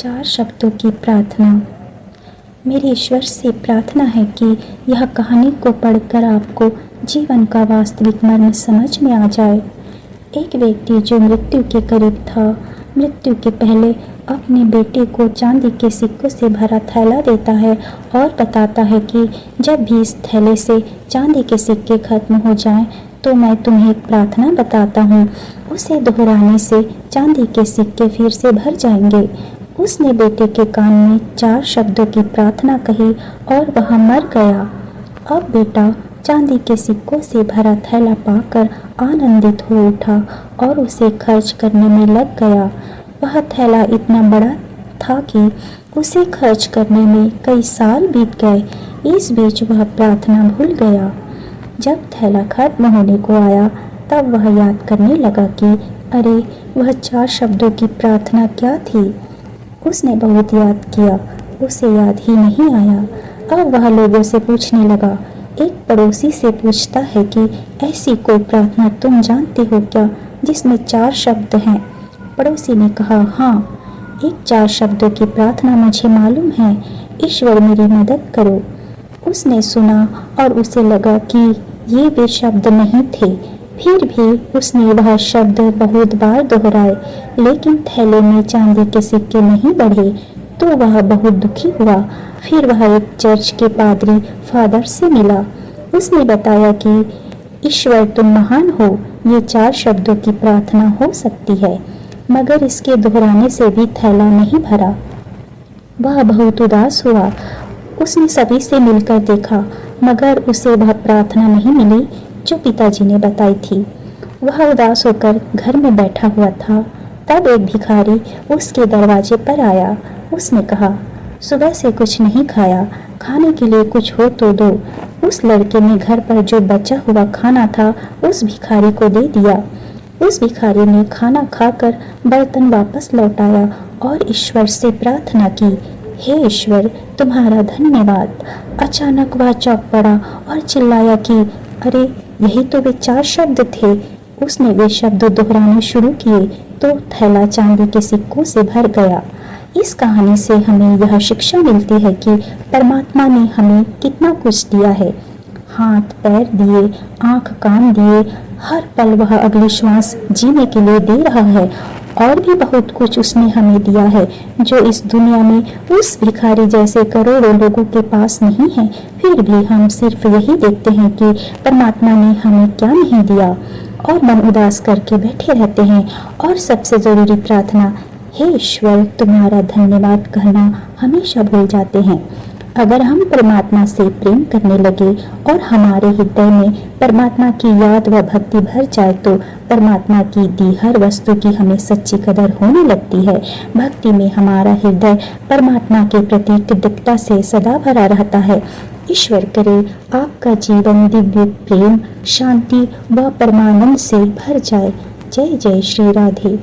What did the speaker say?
4 शब्दों की प्रार्थना। मेरे ईश्वर से प्रार्थना है कि यह कहानी को पढ़कर आपको जीवन का वास्तविक मर्म समझ में आ जाए। एक व्यक्ति जो मृत्यु के करीब था, मृत्यु के पहले अपने बेटे को चांदी के सिक्कों से भरा थैला देता है और बताता है कि जब भी इस थैले से चांदी के सिक्के खत्म हो जाएं, तो मैं तुम्हें एक प्रार्थना बताता हूँ। उसे दोहराने से चांदी के सिक्के फिर से भर जाएंगे। उसने बेटे के कान में 4 शब्दों की प्रार्थना कही और वह मर गया। अब बेटा चांदी के सिक्कों से भरा थैला पाकर आनंदित हो उठा और उसे खर्च करने में लग गया। वह थैला इतना बड़ा था कि उसे खर्च करने में कई साल बीत गए। इस बीच वह प्रार्थना भूल गया। जब थैला खत्म होने को आया, तब वह याद करने लगा कि अरे, वह 4 शब्दों की प्रार्थना क्या थी। उसने बहुत याद किया, उसे याद ही नहीं आया। अब वह लोगों से पूछने लगा। एक पड़ोसी से पूछता है कि ऐसी कोई प्रार्थना तुम जानते हो क्या जिसमें 4 शब्द हैं। पड़ोसी ने कहा, हाँ, एक 4 शब्दों की प्रार्थना मुझे मालूम है। ईश्वर मेरी मदद करो। उसने सुना और उसे लगा कि ये वे शब्द नहीं थे। फिर भी उसने वह शब्द बहुत बार दोहराए, लेकिन थैले में चांदी के सिक्के नहीं बढ़े, तो वह बहुत दुखी हुआ। फिर वह एक चर्च के पादरी फादर से मिला। उसने बताया कि ईश्वर तुम महान हो, ये 4 शब्दों की प्रार्थना हो सकती है, मगर इसके दोहराने से भी थैला नहीं भरा। वह बहुत उदास हुआ। उसने सभी से मिलकर देखा, मगर उसे वह प्रार्थना नहीं मिली जो पिताजी ने बताई थी। वह उदास होकर घर में बैठा हुआ था। तब एक भिखारी उसके दरवाजे पर आया। उसने कहा, सुबह से कुछ नहीं खाया, खाने के लिए कुछ हो तो दो। उस लड़के ने घर पर जो बचा हुआ खाना था उस भिखारी को दे दिया। उस भिखारी ने खाना खाकर बर्तन वापस लौटाया और ईश्वर से प्रार्थना की, हे ईश्वर, तुम्हारा धन्यवाद। अचानक वह चौंक पड़ा और चिल्लाया कि अरे, यही तो वे 4 शब्द थे। उसने वे शब्द दोहराने शुरू किए तो थैला चांदी के सिक्कों से भर गया। इस कहानी से हमें यह शिक्षा मिलती है कि परमात्मा ने हमें कितना कुछ दिया है। हाथ पैर दिए, आंख कान दिए, हर पल वह अगली श्वास जीने के लिए दे रहा है। और भी बहुत कुछ उसने हमें दिया है जो इस दुनिया में उस भिखारी जैसे करोड़ों लोगों के पास नहीं है। फिर भी हम सिर्फ यही देखते हैं कि परमात्मा ने हमें क्या नहीं दिया और मन उदास करके बैठे रहते हैं। और सबसे जरूरी प्रार्थना, हे ईश्वर, तुम्हारा धन्यवाद कहना हमेशा भूल जाते हैं। अगर हम परमात्मा से प्रेम करने लगे और हमारे हृदय में परमात्मा की याद व भक्ति भर जाए, तो परमात्मा की दी हर वस्तु की हमें सच्ची कदर होने लगती है। भक्ति में हमारा हृदय परमात्मा के प्रति कृतज्ञता से सदा भरा रहता है। ईश्वर करे आपका जीवन दिव्य प्रेम, शांति व परमानंद से भर जाए। जय जय श्री राधे।